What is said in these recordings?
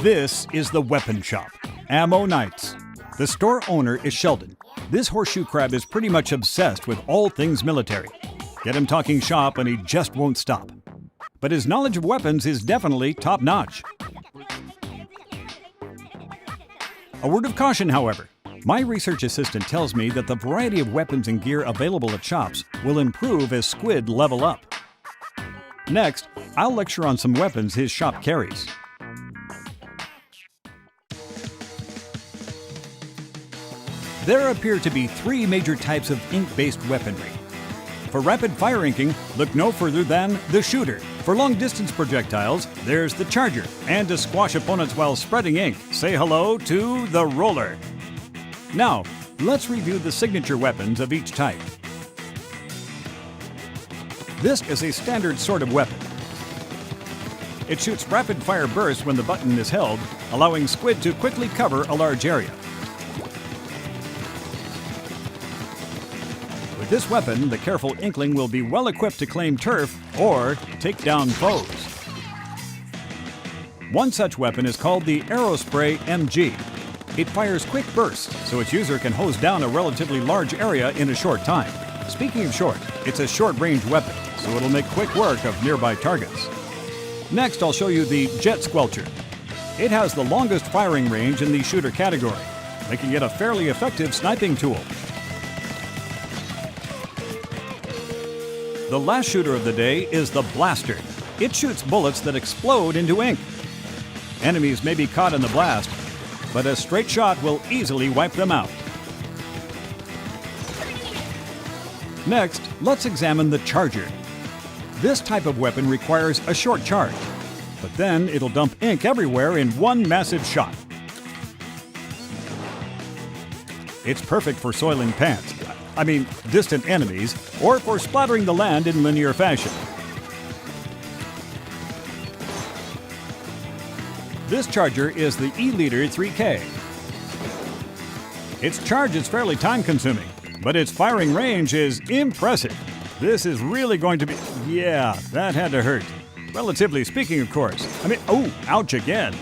This is the weapon shop, Ammo Nights. The store owner is Sheldon. This horseshoe crab is pretty much obsessed with all things military. Get him talking shop and he just won't stop. But his knowledge of weapons is definitely top-notch. A word of caution, however. My research assistant tells me that the variety of weapons and gear available at shops will improve as squid level up. Next, I'll lecture on some weapons his shop carries. There appear to be three major types of ink-based weaponry. For rapid-fire inking, look no further than the shooter. For long-distance projectiles, there's the charger. And to squash opponents while spreading ink, say hello to the roller. Now, let's review the signature weapons of each type. This is a standard sort of weapon. It shoots rapid-fire bursts when the button is held, allowing squid to quickly cover a large area. With this weapon, the careful Inkling will be well equipped to claim turf or take down foes. One such weapon is called the Aerospray MG. It fires quick bursts, so its user can hose down a relatively large area in a short time. Speaking of short, it's a short-range weapon, so it'll make quick work of nearby targets. Next, I'll show you the Jet Squelcher. It has the longest firing range in the shooter category, making it a fairly effective sniping tool. The last shooter of the day is the Blaster. It shoots bullets that explode into ink. Enemies may be caught in the blast, but a straight shot will easily wipe them out. Next, let's examine the Charger. This type of weapon requires a short charge, but then it'll dump ink everywhere in one massive shot. It's perfect for soiling pants. Distant enemies, or for splattering the land in linear fashion. This charger is the E-Liter 3K. Its charge is fairly time-consuming, but its firing range is impressive. This is really going to be... Yeah, that had to hurt. Relatively speaking, of course. Ouch again.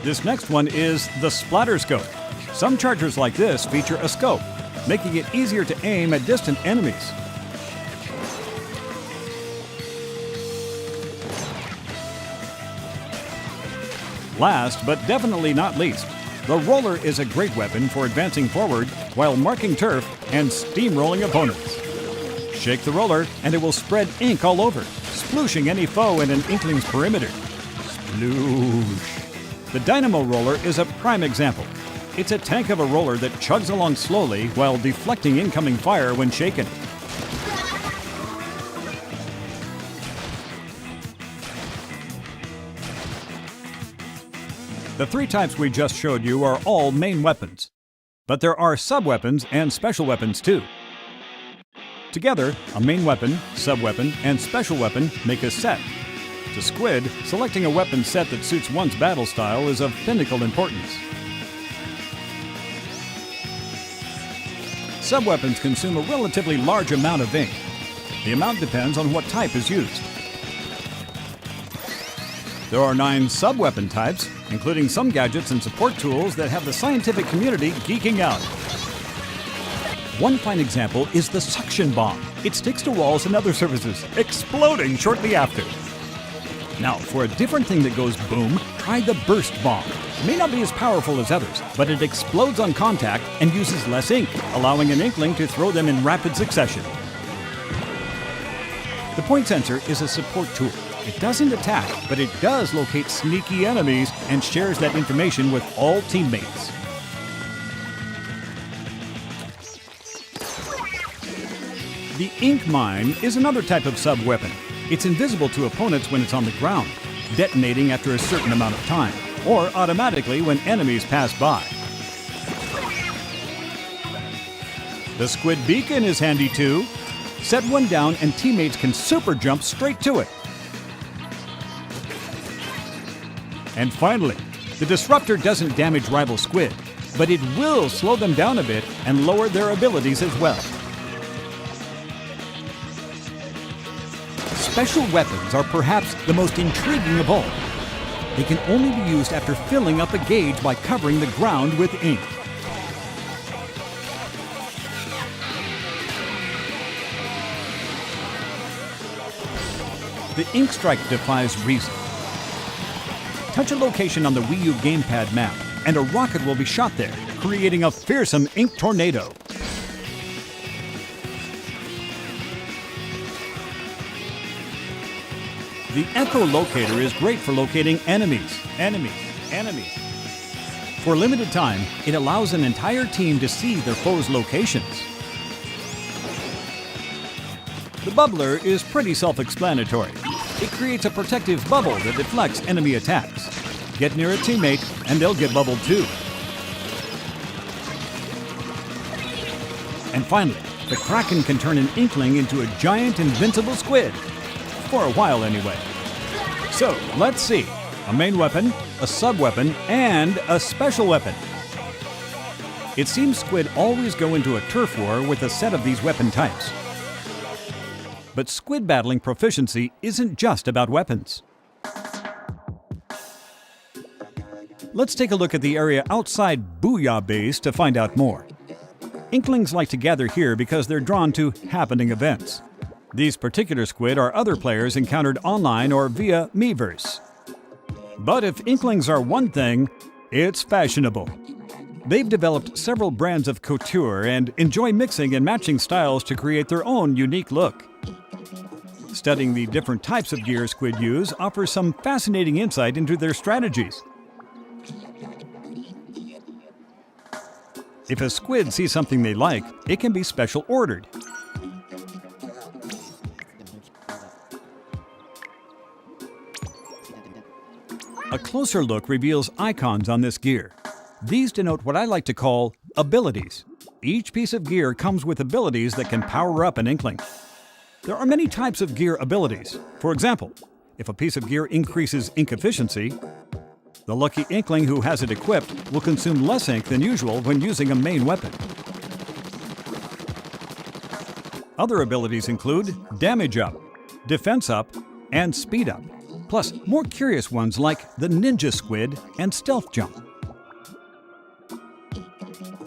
This next one is the Splatter Scope. Some chargers like this feature a scope, making it easier to aim at distant enemies. Last, but definitely not least, the Roller is a great weapon for advancing forward while marking turf and steamrolling opponents. Shake the roller and it will spread ink all over, splooshing any foe in an Inkling's perimeter. Sploosh. The Dynamo Roller is a prime example. It's a tank of a roller that chugs along slowly while deflecting incoming fire when shaken. The three types we just showed you are all main weapons. But there are sub-weapons and special weapons too. Together, a main weapon, sub-weapon, and special weapon make a set. To Squid, selecting a weapon set that suits one's battle style is of pinnacle importance. Sub-weapons consume a relatively large amount of ink. The amount depends on what type is used. There are 9 sub-weapon types, including some gadgets and support tools that have the scientific community geeking out. One fine example is the suction bomb. It sticks to walls and other surfaces, exploding shortly after. Now, for a different thing that goes boom, try the burst bomb. It may not be as powerful as others, but it explodes on contact and uses less ink, allowing an Inkling to throw them in rapid succession. The point sensor is a support tool. It doesn't attack, but it does locate sneaky enemies and shares that information with all teammates. The ink mine is another type of sub-weapon. It's invisible to opponents when it's on the ground, detonating after a certain amount of time, or automatically when enemies pass by. The Squid Beacon is handy too. Set one down and teammates can super jump straight to it. And finally, the Disruptor doesn't damage rival squid, but it will slow them down a bit and lower their abilities as well. Special weapons are perhaps the most intriguing of all. They can only be used after filling up a gauge by covering the ground with ink. The ink strike defies reason. Touch a location on the Wii U gamepad map, and a rocket will be shot there, creating a fearsome ink tornado. The echolocator is great for locating enemies. For a limited time, it allows an entire team to see their foes' locations. The bubbler is pretty self-explanatory. It creates a protective bubble that deflects enemy attacks. Get near a teammate, and they'll get bubbled too. And finally, the Kraken can turn an Inkling into a giant invincible squid. For a while anyway. So, let's see. A main weapon, a sub-weapon, and a special weapon. It seems squid always go into a turf war with a set of these weapon types. But squid battling proficiency isn't just about weapons. Let's take a look at the area outside Booyah Base to find out more. Inklings like to gather here because they're drawn to happening events. These particular squid are other players encountered online or via Miiverse. But if Inklings are one thing, it's fashionable. They've developed several brands of couture and enjoy mixing and matching styles to create their own unique look. Studying the different types of gear squid use offers some fascinating insight into their strategies. If a squid sees something they like, it can be special ordered. A closer look reveals icons on this gear. These denote what I like to call abilities. Each piece of gear comes with abilities that can power up an Inkling. There are many types of gear abilities. For example, if a piece of gear increases ink efficiency, the lucky Inkling who has it equipped will consume less ink than usual when using a main weapon. Other abilities include damage up, defense up, and speed up, plus more curious ones like the ninja squid and stealth jump.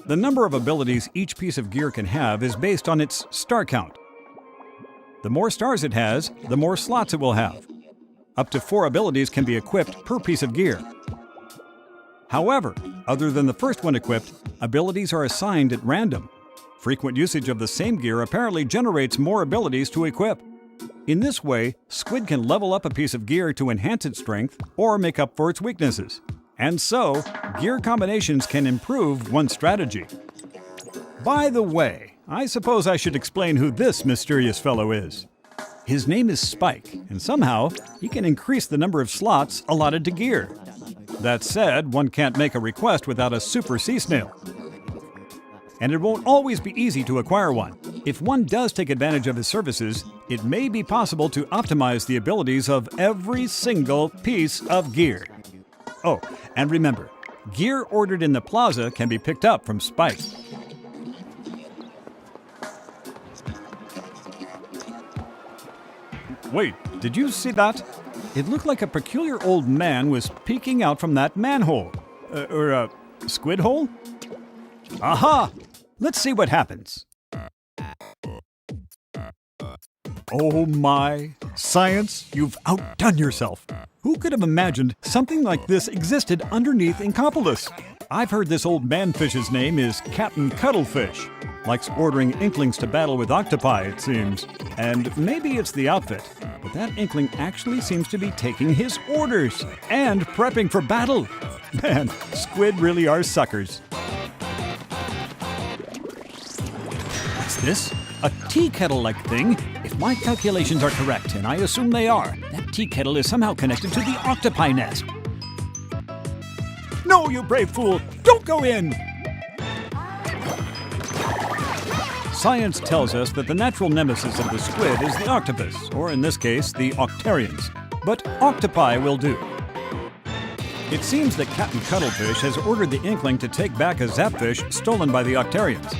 The number of abilities each piece of gear can have is based on its star count. The more stars it has, the more slots it will have. Up to 4 abilities can be equipped per piece of gear. However, other than the first one equipped, abilities are assigned at random. Frequent usage of the same gear apparently generates more abilities to equip. In this way, squid can level up a piece of gear to enhance its strength or make up for its weaknesses. And so, gear combinations can improve one's strategy. By the way, I suppose I should explain who this mysterious fellow is. His name is Spike, and somehow he can increase the number of slots allotted to gear. That said, one can't make a request without a super sea snail. And it won't always be easy to acquire one. If one does take advantage of his services, it may be possible to optimize the abilities of every single piece of gear. Oh, and remember, gear ordered in the plaza can be picked up from Spike. Wait, did you see that? It looked like a peculiar old man was peeking out from that manhole. Or a squid hole? Aha! Let's see what happens. Oh my! Science, you've outdone yourself! Who could have imagined something like this existed underneath Inkopolis? I've heard this old manfish's name is Captain Cuttlefish. Likes ordering Inklings to battle with octopi, it seems. And maybe it's the outfit, but that Inkling actually seems to be taking his orders and prepping for battle. Man, squid really are suckers. What's this? A tea kettle-like thing? If my calculations are correct, and I assume they are, that tea kettle is somehow connected to the octopi nest. No, you brave fool! Don't go in! Science tells us that the natural nemesis of the squid is the octopus, or in this case, the Octarians. But octopi will do. It seems that Captain Cuttlefish has ordered the Inkling to take back a zapfish stolen by the Octarians.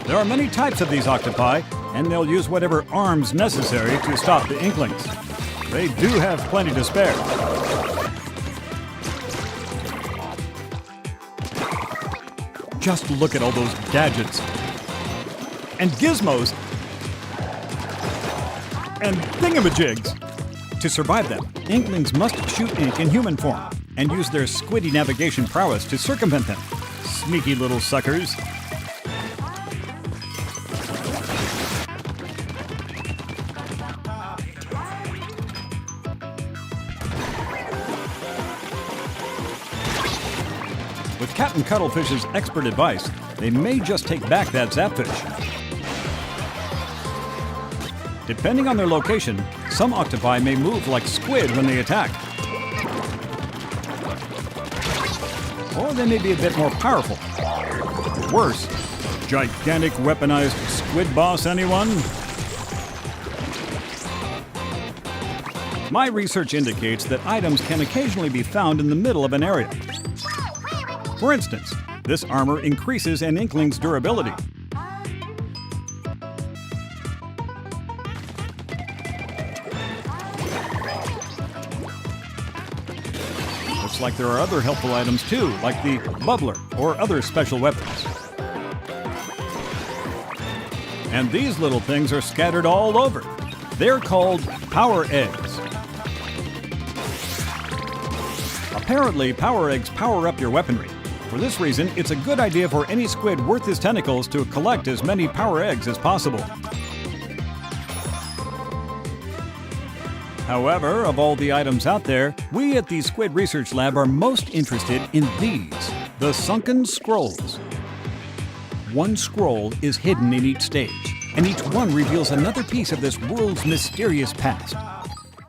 There are many types of these octopi, and they'll use whatever arms necessary to stop the Inklings. They do have plenty to spare. Just look at all those gadgets and gizmos and thingamajigs. To survive them, Inklings must shoot ink in human form and use their squiddy navigation prowess to circumvent them. Sneaky little suckers. With Captain Cuttlefish's expert advice, they may just take back that zapfish. Depending on their location, some octopi may move like squid when they attack. Or they may be a bit more powerful. Worse, gigantic weaponized squid boss, anyone? My research indicates that items can occasionally be found in the middle of an area. For instance, this armor increases an Inkling's durability. Looks like there are other helpful items too, like the bubbler or other special weapons. And these little things are scattered all over. They're called power eggs. Apparently, power eggs power up your weaponry. For this reason, it's a good idea for any squid worth his tentacles to collect as many power eggs as possible. However, of all the items out there, we at the Squid Research Lab are most interested in these, the sunken scrolls. One scroll is hidden in each stage, and each one reveals another piece of this world's mysterious past.